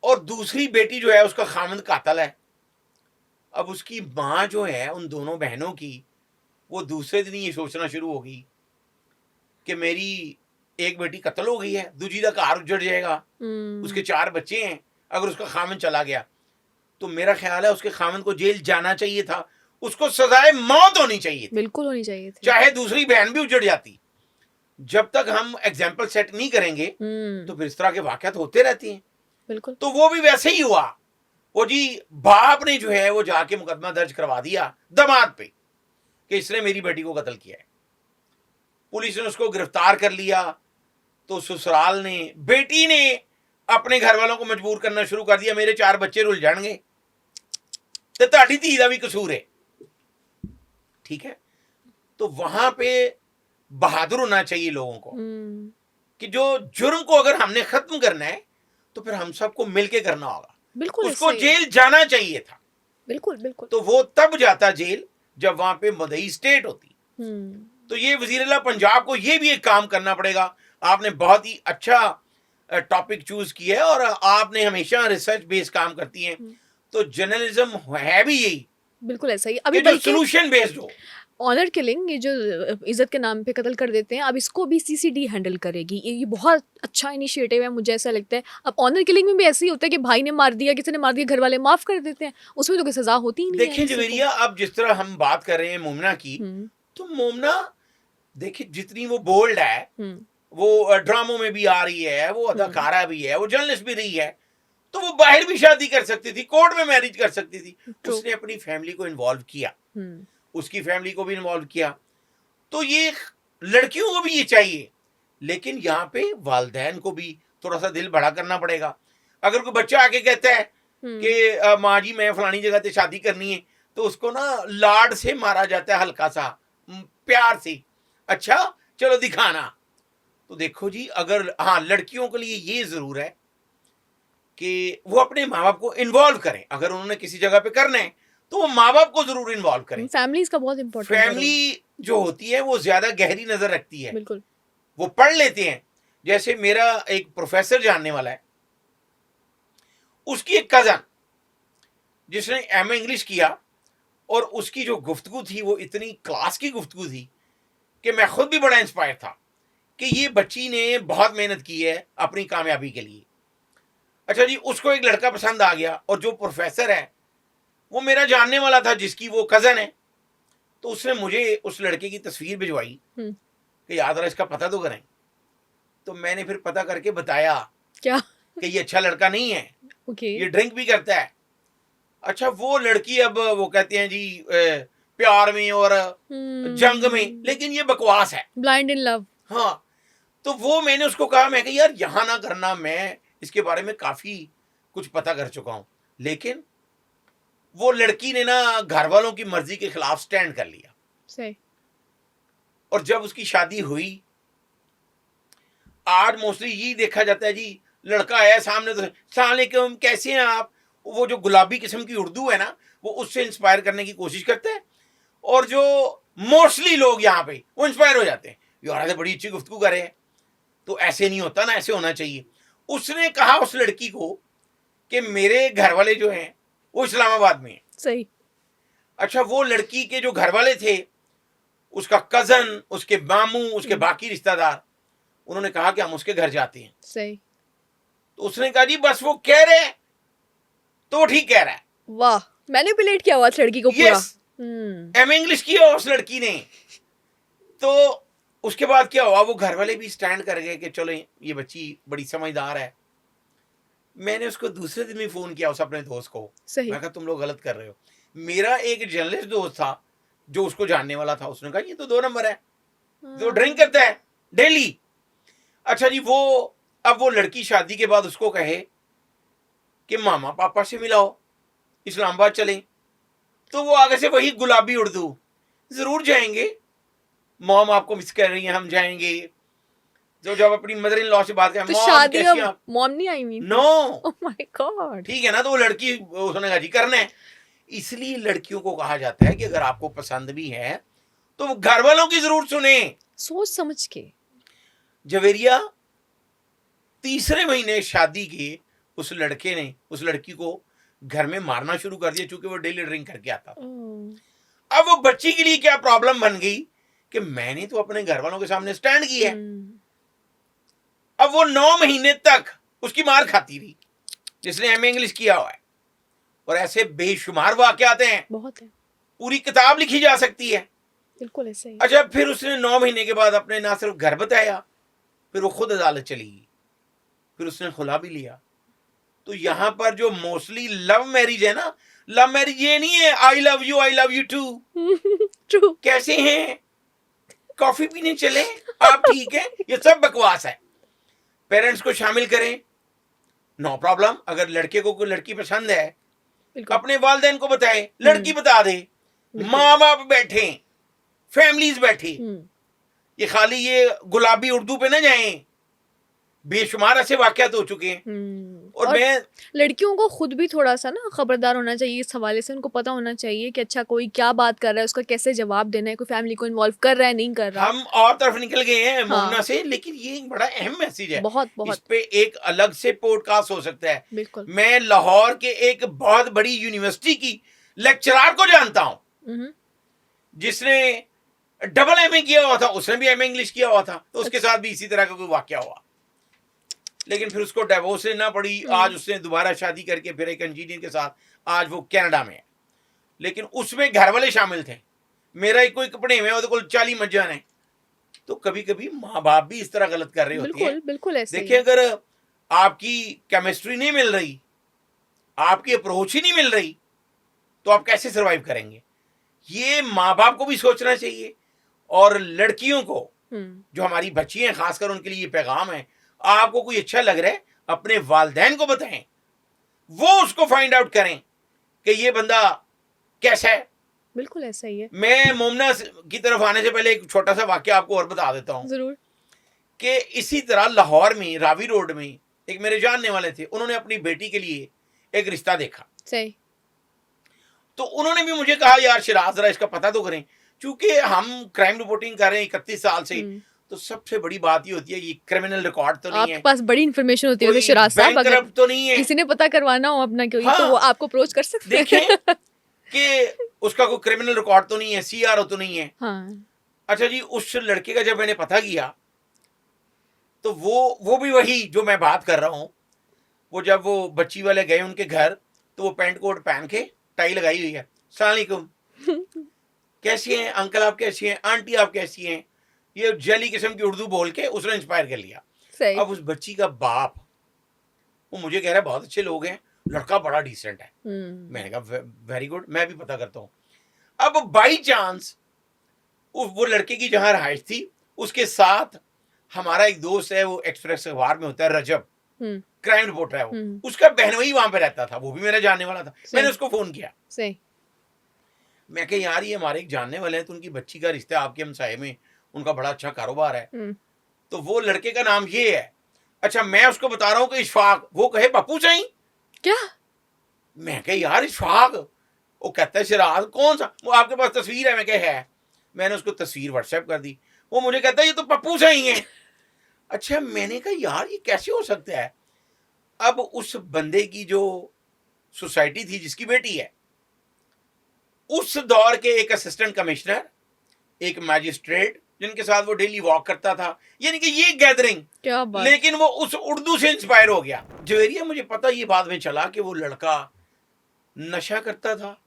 Speaker 1: और दूसरी बेटी जो है उसका खामद कातल है। अब उसकी माँ जो है उन दोनों बहनों की, वो दूसरे दिन ये सोचना शुरू हो गई कि मेरी एक बेटी कत्ल हो गई है, दूजी का कार उजड़ जाएगा, उसके 4 बच्चे हैं, अगर उसका खामन चला गया तो मेरा ख्याल है उसके खामन को जेल जाना चाहिए था, उसको सजाए मौत होनी चाहिए थी।
Speaker 2: बिल्कुल होनी चाहिए थी,
Speaker 1: चाहे दूसरी बहन भी उजड़ जाती। जब तक हम एग्जाम्पल सेट नहीं करेंगे तो फिर इस तरह के वाकयात होते रहते हैं।
Speaker 2: बिल्कुल।
Speaker 1: तो वो भी वैसे ही हुआ। वो जी बाप ने जो है वो जाके मुकदमा दर्ज करवा दिया दामाद पे कि इसने मेरी बेटी को कत्ल किया है। पुलिस ने उसको गिरफ्तार कर लिया। तो ससुराल ने, बेटी ने अपने घर वालों को मजबूर करना शुरू कर दिया, मेरे 4 बच्चे रुल जाएंगे तो ताड़ी धी का भी कसूर है। ठीक है, तो वहां पे बहादुर होना चाहिए लोगों को कि जो जुर्म को अगर हमने खत्म करना है तो फिर हम सबको मिलके करना होगा।
Speaker 2: बिल्कुल।
Speaker 1: उसको जेल जाना चाहिए था।
Speaker 2: बिल्कुल बिल्कुल।
Speaker 1: तो वो तब जाता जेल जब वहां पे मदई स्टेट होती।
Speaker 2: हम्म,
Speaker 1: तो ये वजीर पंजाब को ये भी एक काम करना पड़ेगा। आपने बहुत ही अच्छा टॉपिक चूज किया है और आपने हमेशा रिसर्च बेस्ड काम करती हैं,
Speaker 2: हम्म,
Speaker 1: तो जर्नलिज्म है भी यही
Speaker 2: बिल्कुल ऐसा ही।
Speaker 1: कि
Speaker 2: अभी
Speaker 1: जो
Speaker 2: बल्कि
Speaker 1: सोल्यूशन बेस्ड हो।
Speaker 2: ऑनर किलिंग, ये जो इज्जत के नाम पे कत्ल कर देते हैं, अब इसको भी सीसीडी हैंडल करेगी। ये बहुत अच्छा इनिशिएटिव है, मुझे ऐसा लगता है। अब ऑनर किलिंग में भी ऐसे ही होता है कि भाई ने मार दिया, किसी ने मार दिया, घर वाले माफ कर देते हैं, उसमें तो कोई सजा होती ही नहीं है
Speaker 1: देखिए
Speaker 2: किसी को।
Speaker 1: जवेरिया, अब जिस तरह हम बात कर रहे हैं मोमना की,
Speaker 2: हम्म,
Speaker 1: तो मोमना देखिए जितनी वो बोल्ड है,
Speaker 2: हम्म,
Speaker 1: वो ड्रामों में भी आ रही है, वो
Speaker 2: हम्म,
Speaker 1: अदाकारा भी है, वो जर्नलिस्ट भी रही है, तो वो बाहर भी शादी कर सकती थी, कोर्ट में मैरिज कर सकती थी।
Speaker 2: ट्रू।
Speaker 1: उसने अपनी फैमिली को इन्वॉल्व किया,
Speaker 2: हम्म,
Speaker 1: उसकी फैमिली को भी इन्वॉल्व किया। तो ये लड़कियों को भी ये चाहिए, लेकिन यहाँ पे वालदैन को भी थोड़ा सा दिल बड़ा करना पड़ेगा। अगर कोई बच्चा आके कहता है
Speaker 2: हम्म,
Speaker 1: कि माँ जी मैं फलानी जगह से शादी करनी है, तो उसको ना लाड से मारा जाता है, हल्का सा प्यार से, अच्छा चलो दिखाना। तो देखो जी, अगर हाँ लड़कियों के लिए ये जरूर है कि वो अपने माँ बाप को इन्वॉल्व करें। अगर उन्होंने किसी जगह पे करना है तो वो माँ बाप को जरूर इन्वॉल्व करें।
Speaker 2: फैमिलीज का बहुत इंपॉर्टेंट है रोल।
Speaker 1: फैमिली जो होती है वो ज्यादा गहरी नजर रखती है,
Speaker 2: बिल्कुल।
Speaker 1: वो पढ़ लेते हैं। जैसे मेरा एक प्रोफेसर जानने वाला है, उसकी एक कजन जिसने एमए इंग्लिश किया, और उसकी जो गुफ्तगू थी वो इतनी क्लास की गुफ्तगू थी कि मैं खुद भी बड़ा इंस्पायर था कि ये बच्ची ने बहुत मेहनत की है अपनी कामयाबी के लिए। अच्छा जी, उसको एक लड़का पसंद आ गया, और जो प्रोफेसर है वो मेरा जानने वाला था जिसकी वो कजन है। तो उसने मुझे उस लड़के की तस्वीर भिजवाई
Speaker 2: हम्म,
Speaker 1: कि याद रहा इसका पता तो करें। तो मैंने फिर पता करके बताया
Speaker 2: क्या?
Speaker 1: कि ये अच्छा लड़का नहीं है,
Speaker 2: ओके।
Speaker 1: ये ड्रिंक भी करता है। अच्छा, वो लड़की अब वो कहते हैं जी प्यार में और जंग में, लेकिन ये बकवास है।
Speaker 2: Blind in love.
Speaker 1: हाँ, तो वो मैंने उसको कहा, मैं यार यहाँ ना करना, मैं इसके बारे में काफी कुछ पता कर चुका हूं। लेकिन वो लड़की ने ना घर वालों की मर्जी के खिलाफ स्टैंड कर लिया,
Speaker 2: सही।
Speaker 1: और जब उसकी शादी हुई, आज मोस्टली यही देखा जाता है जी, लड़का आया सामने तो सलाम अलैकुम कैसे हैं आप, वो जो गुलाबी किस्म की उर्दू है ना, वो उससे इंस्पायर करने की कोशिश करते हैं। और जो मोस्टली लोग यहाँ पे वो इंस्पायर हो जाते हैं, यार बड़ी अच्छी गुफ्तगू कर रहे हैं। तो ऐसे नहीं होता ना, ऐसे होना चाहिए। उसने कहा उस लड़की को कि मेरे घर वाले जो हैं वो इस्लामाबाद में हैं।
Speaker 2: सही।
Speaker 1: अच्छा, वो लड़की के जो घर वाले थे, उसका कजन, उसके मामू, उसके बाकी रिश्तेदार, उन्होंने कहा कि हम उसके घर जाते हैं।
Speaker 2: सही।
Speaker 1: तो उसने कहा जी बस वो कह रहे हैं तो वो ठीक कह रहा है।
Speaker 2: वाह, मैनिपुलेट किया हुआ उस लड़की को पूरा।
Speaker 1: यस, एम इंग्लिश किया उस लड़की ने। तो उसके बाद क्या हुआ, वो घर वाले भी स्टैंड कर गए कि चलो ये बच्ची बड़ी समझदार है। मैंने उसको दूसरे दिन भी फोन किया, उस अपने दोस्त को।
Speaker 2: सही।
Speaker 1: मैं कहा तुम लोग गलत कर रहे हो। मेरा एक जर्नलिस्ट दोस्त था जो उसको जानने वाला था, उसने कहा ये तो 2 नंबर है, जो ड्रिंक करता है डेली। अच्छा जी, वो अब वो लड़की शादी के बाद उसको कहे कि मामा पापा से मिलाओ, इस्लामाबाद चलें, तो वो आगे से वही गुलाबी उर्दू, जरूर जाएंगे, मॉम आपको मिस कर रही हैं, हम जाएंगे। जो जब अपनी मदर इन लॉ से बात करें,
Speaker 2: तो
Speaker 1: मॉम
Speaker 2: शादी
Speaker 1: कैसी
Speaker 2: अब
Speaker 1: आप,
Speaker 2: मॉम नहीं I mean.
Speaker 1: No,
Speaker 2: oh my god.
Speaker 1: ठीक है ना। तो वो लड़की, उसने कहा जी करना है। इसलिए लड़कियों को कहा जाता है कि अगर आपको पसंद भी है तो वो घर वालों की जरूर सुने,
Speaker 2: सोच समझ के।
Speaker 1: जवेरिया। तीसरे महीने शादी के उस लड़के ने उस लड़की को घर में मारना शुरू कर दिया, चूंकि वो डेली ड्रिंक करके आता था। अब वो बच्ची के लिए क्या प्रॉब्लम बन गई कि मैंने तो अपने घर वालों के सामने स्टैंड किया है। अब वो 9 महीने तक उसकी मार खाती रही, जिसने एमए इंग्लिश किया हुआ है। और ऐसे बेशुमार वाकयात आते हैं,
Speaker 2: बहुत है।
Speaker 1: पूरी किताब लिखी जा सकती है।
Speaker 2: बिल्कुल ऐसे ही।
Speaker 1: अच्छा, फिर उसने 9 महीने के बाद अपने ना सिर्फ घर बताया, फिर वो खुद अदालत चली गई, फिर उसने खुला भी लिया। तो यहां पर जो मोस्टली लव मैरिज है ना, लव मैरिज ये नहीं है I love you too,
Speaker 2: true.
Speaker 1: कैसे हैं, कॉफी पीने चले, आप ठीक है, ये सब बकवास है। पेरेंट्स को शामिल करें, नो प्रॉब्लम। अगर लड़के को कोई लड़की पसंद है,
Speaker 2: बिल्कुल।
Speaker 1: अपने वालिदैन को बताए, लड़की बता दे, माँ बाप बैठे, फैमिलीज बैठी, ये खाली ये गुलाबी उर्दू पे ना जाएं, बेशुमार ऐसे वाकयात हो चुके हैं। और मैं
Speaker 2: लड़कियों को खुद भी थोड़ा सा ना खबरदार होना चाहिए इस हवाले से, उनको पता होना चाहिए कि अच्छा कोई क्या बात कर रहा है, उसका कैसे जवाब देना है, कोई फैमिली को इन्वॉल्व कर रहा है नहीं कर रहा।
Speaker 1: हम और तरफ निकल गए हैं मोमना
Speaker 2: हाँ
Speaker 1: से, लेकिन ये एक बड़ा अहम मैसेज है।
Speaker 2: बहुत
Speaker 1: इस
Speaker 2: बहुत
Speaker 1: पे एक अलग से पॉडकास्ट हो सकता है।
Speaker 2: बिल्कुल।
Speaker 1: मैं लाहौर के एक बहुत बड़ी यूनिवर्सिटी की लेक्चरर को जानता हूं,
Speaker 2: हम्म,
Speaker 1: जिसने डबल एमए किया हुआ था, उसने भी एमए इंग्लिश किया हुआ था, तो उसके
Speaker 2: अच्छा।
Speaker 1: साथ भी इसी तरह का कोई वाकया हुआ, लेकिन फिर उसको डिवोर्स लेना पड़ी। आज उसने दोबारा शादी करके फिर एक इंजीनियर के साथ, आज वो कनाडा में है, लेकिन उसमें घर वाले शामिल थे। मेरा एक कोई कपड़े में वो 40 मज्जान है। तो कभी कभी माँ बाप भी इस तरह गलत कर रहे होते हैं।
Speaker 2: बिल्कुल बिल्कुल ऐसे ही
Speaker 1: देखिए,
Speaker 2: है।
Speaker 1: अगर आपकी केमिस्ट्री नहीं मिल रही, आपकी अप्रोच ही नहीं मिल रही, तो आप कैसे सरवाइव करेंगे? ये माँ बाप को भी सोचना चाहिए। और लड़कियों को, जो हमारी बच्ची हैं खासकर, उनके लिए ये पैगाम है, आपको कोई अच्छा लग रहा है अपने वालिदैन को बताएं, वो उसको फाइंड आउट करें कि ये बंदा कैसा है।
Speaker 2: बिल्कुल ऐसा ही है।
Speaker 1: मैं मोमना की तरफ आने से पहले एक छोटा सा वाकया आपको और बता देता हूं
Speaker 2: जरूर।
Speaker 1: कि इसी तरह लाहौर में रावी रोड में एक मेरे जानने वाले थे, उन्होंने अपनी बेटी के लिए एक रिश्ता देखा।
Speaker 2: सही।
Speaker 1: तो उन्होंने भी मुझे कहा, यार शिराज जरा इसका पता तो करें, क्योंकि हम क्राइम रिपोर्टिंग कर रहे हैं 31 साल से। तो सबसे बड़ी बात ये होती है, ये क्रिमिनल रिकॉर्ड तो नहीं
Speaker 2: आपके
Speaker 1: है,
Speaker 2: पास बड़ी इन्फॉर्मेशन होती है
Speaker 1: कोई
Speaker 2: वैसे शिराज साहब,
Speaker 1: बैंक
Speaker 2: अगर
Speaker 1: करप्ट तो नहीं है।
Speaker 2: किसी ने पता करवाना हो अपना कोई
Speaker 1: हाँ,
Speaker 2: तो वो आपको अप्रोच कर सकते हैं।
Speaker 1: देखें कि उसका कोई क्रिमिनल रिकॉर्ड तो नहीं है, सीआरओ तो नहीं है।
Speaker 2: हाँ
Speaker 1: अच्छा जी, उस लड़के का जब मैंने पता किया, तो वो भी वही जो मैं बात कर रहा हूं। वो जब वो बच्ची वाले गए उनके घर, तो वो पैंट कोट पहन के टाई लगाई हुई है, अस्सलाम वालेकुम, कैसी हैं अंकल, आप कैसी हैं, आंटी आप कैसी हैं, ये जली किस्म की उर्दू बोल के उसने इंस्पायर कर लिया।
Speaker 2: सही।
Speaker 1: अब उस बच्ची का बाप, वो मुझे कह रहा है बहुत अच्छे लोग हैं, लड़का बड़ा डिसेंट है। मैंने कहा वेरी गुड, मैं भी पता करता हूँ। अब बाई चांस वो लड़के की जहां रहाइश थी, उसके साथ हमारा एक दोस्त है, वो एक्सप्रेस अखबार में होता है, रजब, क्राइम रिपोर्टर है वो, उसका बहनोई वहां पे रहता था, वो भी मेरा जानने वाला था। मैंने उसको फोन किया,
Speaker 2: सही।
Speaker 1: मैं कहा यार ये हमारे एक जानने वाले हैं, तो उनकी बच्ची का रिश्ता आपके हमसाये में, उनका बड़ा अच्छा कारोबार है, तो वो लड़के का नाम ये है। अच्छा, मैं उसको बता रहा हूँ कि इशफाक, वो कहे पप्पू चाहिए
Speaker 2: क्या?
Speaker 1: मैं कहा यार इशफाक, वो कहता है शिराज कौन सा, वो आपके पास तस्वीर है? मैं कहा है। मैंने उसको तस्वीर व्हाट्सएप कर दी, वो मुझे कहता है ये तो पप्पू चाहिए। अच्छा, मैंने कहा यार ये कैसे हो सकता है? अब उस बंदे की जो सोसाइटी थी जिसकी बेटी है, उस दौर के एक असिस्टेंट कमिश्नर, एक मैजिस्ट्रेट, जिनके साथ वो डेली वॉक करता था, यानी कि ये गैदरिंग,
Speaker 2: क्या बात।
Speaker 1: लेकिन वो उस उर्दू से इंस्पायर हो गया। जवेरिया, मुझे पता ये बाद में चला कि वो लड़का नशा करता था,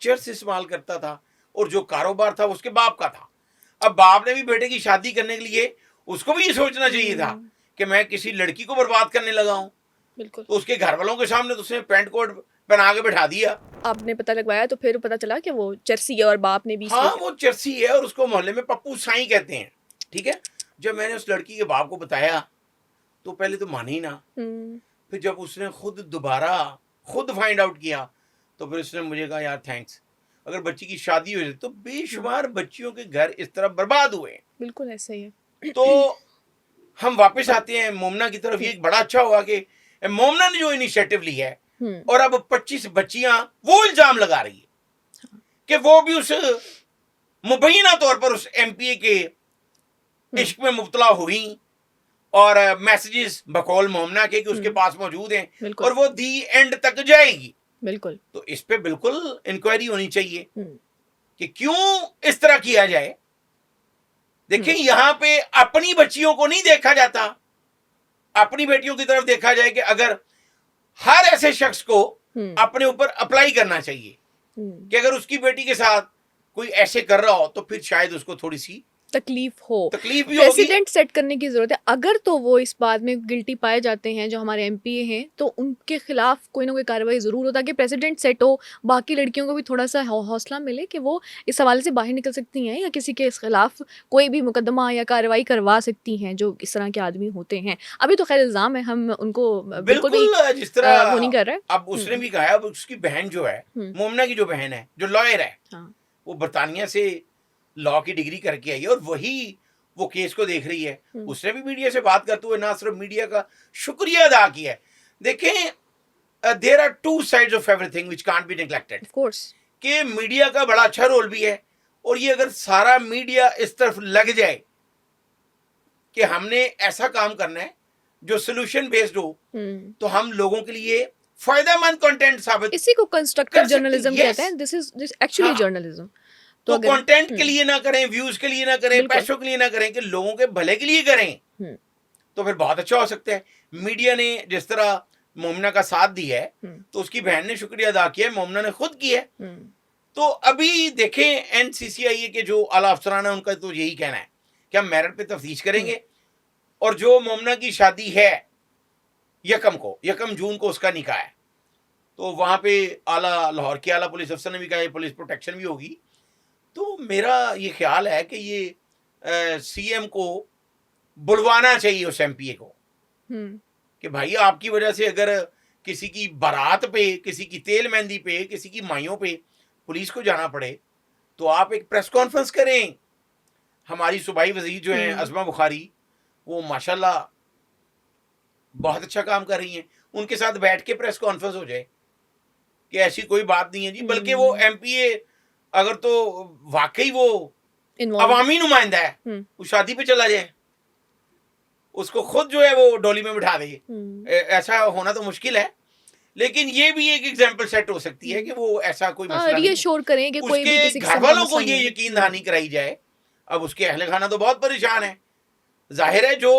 Speaker 1: चर्स इस्तेमाल करता था, और जो कारोबार था उसके बाप का था। अब बाप ने भी बेटे की शादी करने के लिए उसको भी ये सोचना चाहिए था कि मैं किसी लड़की को बर्बाद करने लगा हूं।
Speaker 2: बिल्कुल।
Speaker 1: तो उसके घर वालों के सामने तो उसने पैंट कोट पहना के बैठा दिया।
Speaker 2: आपने पता लगवाया तो फिर पता चला कि वो चर्सी है और बाप ने भी
Speaker 1: हाँ, वो चर्सी है और उसको मोहल्ले में पप्पू साईं कहते हैं। ठीक है, जब मैंने उस लड़की के बाप को बताया तो पहले तो माने ही ना, फिर जब उसने दोबारा खुद फाइंड आउट किया, तो फिर उसने मुझे कहा यार थैंक्स, अगर बच्ची की शादी हो जाती तो बेशुमार बच्चियों के घर इस तरह बर्बाद हुए।
Speaker 2: बिल्कुल ऐसा ही है।
Speaker 1: तो हम वापस आते हैं मोमना की तरफ। ये एक बड़ा अच्छा हुआ कि मोमना ने जो इनिशिएटिव लिया है, और अब 25 बच्चियां वो इल्जाम लगा रही है कि वो भी उस मुबैना तौर पर उस एमपीए के इश्क में मुब्तला हुई, और मैसेजेस बकौल मोमना के कि उसके पास मौजूद हैं, और वो दी एंड तक जाएगी।
Speaker 2: बिल्कुल।
Speaker 1: तो इस पे बिल्कुल इंक्वायरी होनी चाहिए कि क्यों इस तरह किया जाए। देखिए, यहां पे अपनी बच्चियों को नहीं देखा जाता, अपनी बेटियों की तरफ देखा जाए कि अगर हर ऐसे शख्स को अपने ऊपर अप्लाई करना चाहिए कि अगर उसकी बेटी के साथ कोई ऐसे कर रहा हो तो फिर शायद उसको थोड़ी सी तकलीफ भी होगी।
Speaker 2: प्रेसिडेंट सेट करने की जरूरत है। अगर तो वो इस बात में गिल्टी पाए जाते हैं जो हमारे एमपीए हैं, तो उनके खिलाफ कोई ना कोई कार्रवाई जरूर हो, ताकि प्रेसिडेंट सेट हो, बाकी लड़कियों को भी थोड़ा सा हौसला मिले कि वो इस हवाले से बाहर निकल सकती हैं या किसी के खिलाफ कोई भी मुकदमा या कार्रवाई करवा सकती हैं जो इस तरह के आदमी होते हैं। अभी तो खैर इल्जाम है, हम उनको
Speaker 1: बिल्कुल जिस तरह
Speaker 2: वो नहीं कर रहे।
Speaker 1: अब उसने भी कहा, अब उसकी बहन जो है, मोमना की जो बहन है, जो लॉयर है, वो बरतानिया से लॉ की डिग्री करके आई है, और वही वो केस को देख रही है,
Speaker 2: हम्म।
Speaker 1: उसने भी मीडिया से बात करते हुए ना सिर्फ मीडिया का शुक्रिया अदा किया है। देखें, there are two sides of everything which can't be neglected,
Speaker 2: of course.
Speaker 1: कि मीडिया का बड़ा अच्छा रोल भी है, और ये अगर सारा मीडिया इस तरफ लग जाए कि हमने ऐसा काम करना है जो सोल्यूशन बेस्ड हो, तो हम लोगों के लिए फायदेमंद कंटेंट साबित
Speaker 2: इसी को कंस्ट्रक्टिव
Speaker 1: कर सकते हैं।
Speaker 2: Journalism
Speaker 1: Yes.
Speaker 2: कहते हैं। दिस एक्चुअली
Speaker 1: हाँ।
Speaker 2: जर्नलिज्म।
Speaker 1: तो
Speaker 2: अगर-
Speaker 1: कंटेंट के
Speaker 2: हम्म,
Speaker 1: लिए ना करें, व्यूज के लिए ना करें,
Speaker 2: बिल्कुल।
Speaker 1: पैसों के लिए ना करें, कि लोगों के भले के लिए करें,
Speaker 2: हम्म,
Speaker 1: तो फिर बहुत अच्छा हो सकता है। मीडिया ने जिस तरह मोमना का साथ दिया है,
Speaker 2: हम्म,
Speaker 1: तो उसकी बहन ने शुक्रिया अदा किया है, मोमना ने खुद किया है।
Speaker 2: हम्म,
Speaker 1: तो अभी देखें एनसीसीआईए के जो आला अफसरान है, उनका तो यही कहना है कि हम मेरिट पे तफ्तीश करेंगे, और जो मोमना की शादी है यकम जून को उसका निकाह है, तो वहां पे लाहौर के आला पुलिस अफसर ने भी कहा ये पुलिस प्रोटेक्शन भी होगी। तो मेरा ये ख्याल है कि ये सीएम को बुलवाना चाहिए उस एमपीए को,
Speaker 2: हम्म,
Speaker 1: कि भाई आपकी वजह से अगर किसी की बारात पे, किसी की तेल मेहंदी पे, किसी की माइयों पे पुलिस को जाना पड़े, तो आप एक प्रेस कॉन्फ्रेंस करें। हमारी सूबाई वजीर जो हैं अज़मा बुखारी, वो माशाल्लाह बहुत अच्छा काम कर रही हैं, उनके साथ बैठ के प्रेस कॉन्फ्रेंस हो जाए कि ऐसी कोई बात नहीं है जी, बल्कि वो एमपीए अगर तो वाकई वो
Speaker 2: involved।
Speaker 1: अवामी नुमाइंदा है,
Speaker 2: हम्म,
Speaker 1: वो शादी पे चला जाए, उसको खुद जो है वो डोली में बिठा दे।
Speaker 2: हम्म,
Speaker 1: ऐसा होना तो मुश्किल है, लेकिन ये भी एक एग्जाम्पल सेट हो सकती है कि वो ऐसा कोई मसला नहीं है।
Speaker 2: रीअश्योर करें कि कोई भी
Speaker 1: उसके
Speaker 2: किसी
Speaker 1: घर
Speaker 2: किस्म का
Speaker 1: वालों को
Speaker 2: मसला
Speaker 1: ये
Speaker 2: नहीं है।
Speaker 1: यकीन दहानी कराई जाए। अब उसके अहले खाना तो बहुत परेशान है, जाहिर है जो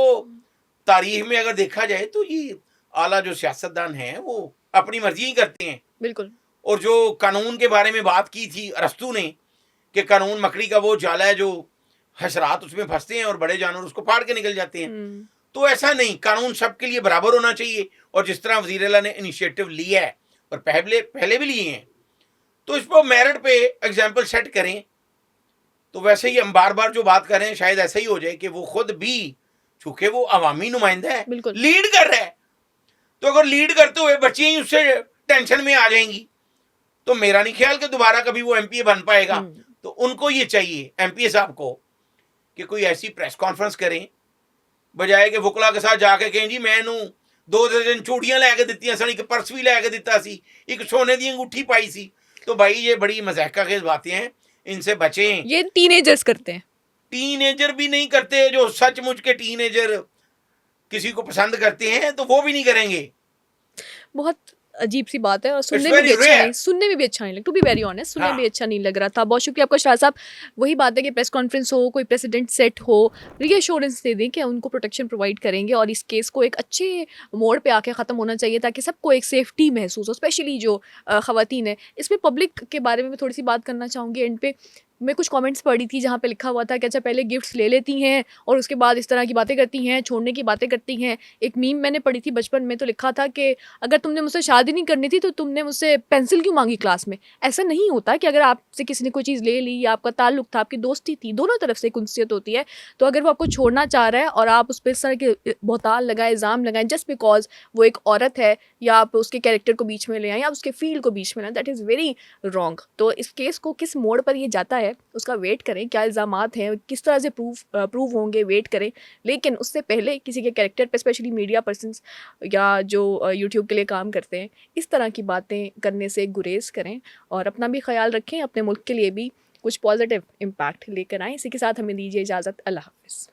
Speaker 1: तारीख में अगर देखा जाए तो ये आला जो सियासतदान हैं वो अपनी मर्जी ही करते हैं।
Speaker 2: बिल्कुल।
Speaker 1: और जो कानून के बारे में बात की थी अरस्तू ने कि कानून मकड़ी का वो जाला है जो हशरात उसमें फंसते हैं और बड़े जानवर उसको फाड़ के निकल जाते हैं,
Speaker 2: हम्म,
Speaker 1: तो ऐसा नहीं, कानून सबके लिए बराबर होना चाहिए। और जिस तरह वज़ीर आला ने इनिशिएटिव लिया है और पहले भी लिए हैं, तो इस पर मेरिट पे एग्जाम्पल सेट करें। तो वैसे ही हम बार बार जो बात कर रहे हैं शायद ऐसा ही हो जाए कि वो खुद भी, चूंकि वो अवामी नुमाइंदा है,
Speaker 2: बिल्कुल।
Speaker 1: लीड कर रहा है, तो अगर लीड करते हुए बच्चियां ही उससे टेंशन में आ जाएंगी, तो मेरा नहीं ख्याल कि दोबारा कभी वो एमपीए बन पाएगा। तो उनको ये चाहिए एमपीए साहब को कि कोई ऐसी प्रेस कॉन्फ्रेंस करें, बजाय कि वकला के साथ जाके कहें जी मैनू 2 दर्जन चूड़ियां लैके दित्तियां सन, एक पर्स भी लैके दिता सी, एक सोने दी अंगूठी पाई सी। तो भाई ये बड़ी मजाका खेज बातें हैं, इनसे बचें।
Speaker 2: ये टीनेजर्स करते हैं।
Speaker 1: टीनेजर भी नहीं करते, जो सचमुच के टीनेजर किसी को पसंद करते हैं तो वो भी नहीं करेंगे।
Speaker 2: बहुत अजीब सी बात है और सुनने
Speaker 1: It's
Speaker 2: में भी
Speaker 1: very
Speaker 2: अच्छा
Speaker 1: rare.
Speaker 2: नहीं, सुनने में भी अच्छा नहीं लग, टू बी वेरी ऑनेस्ट, सुनने में
Speaker 1: हाँ।
Speaker 2: भी अच्छा नहीं लग रहा था। बहुत शुक्रिया आपका शाह साहब। वही बात है कि प्रेस कॉन्फ्रेंस हो, कोई प्रेसिडेंट सेट हो, रीअश्योरेंस दे दें कि उनको प्रोटेक्शन प्रोवाइड करेंगे और इस केस को एक अच्छे मोड़ पे आके ख़त्म होना चाहिए ताकि सबको एक सेफ्टी महसूस हो, स्पेशली जो ख़वातीन है। इसमें पब्लिक के बारे में मैं थोड़ी सी बात करना चाहूँगी एंड पे। मैं कुछ कमेंट्स पढ़ी थी जहाँ पे लिखा हुआ था कि अच्छा पहले गिफ्ट्स ले लेती हैं और उसके बाद इस तरह की बातें करती हैं, छोड़ने की बातें करती हैं। एक मीम मैंने पढ़ी थी बचपन में, तो लिखा था कि अगर तुमने मुझसे शादी नहीं करनी थी तो तुमने मुझसे पेंसिल क्यों मांगी क्लास में। ऐसा नहीं होता कि अगर आपसे किसी ने कोई चीज़ ले ली या आपका ताल्लुक था, आपकी दोस्ती थी, दोनों तरफ से एक उनसियत होती है, तो अगर वो आपको छोड़ना चाह रहा है और आप उस पर इस तरह के बहुताल लगाए, इल्ज़ाम लगाएं जस्ट बिकॉज वो एक औरत है, या आप उसके कैरेक्टर को बीच में ले आएँ या उसके फील्ड को बीच में लाएं, दैट इज़ वेरी रॉन्ग। तो इस केस को किस मोड़ पर ये जाता है उसका वेट करें, क्या इल्ज़ामात हैं, किस तरह से प्रूव होंगे, वेट करें। लेकिन उससे पहले किसी के कैरेक्टर पे, स्पेशली मीडिया पर्सन्स या जो यूट्यूब के लिए काम करते हैं, इस तरह की बातें करने से गुरेज करें और अपना भी ख्याल रखें, अपने मुल्क के लिए भी कुछ पॉजिटिव इम्पैक्ट लेकर आएँ। इसी के साथ हमें दीजिए इजाज़त। अल्लाह हाफ़िज़।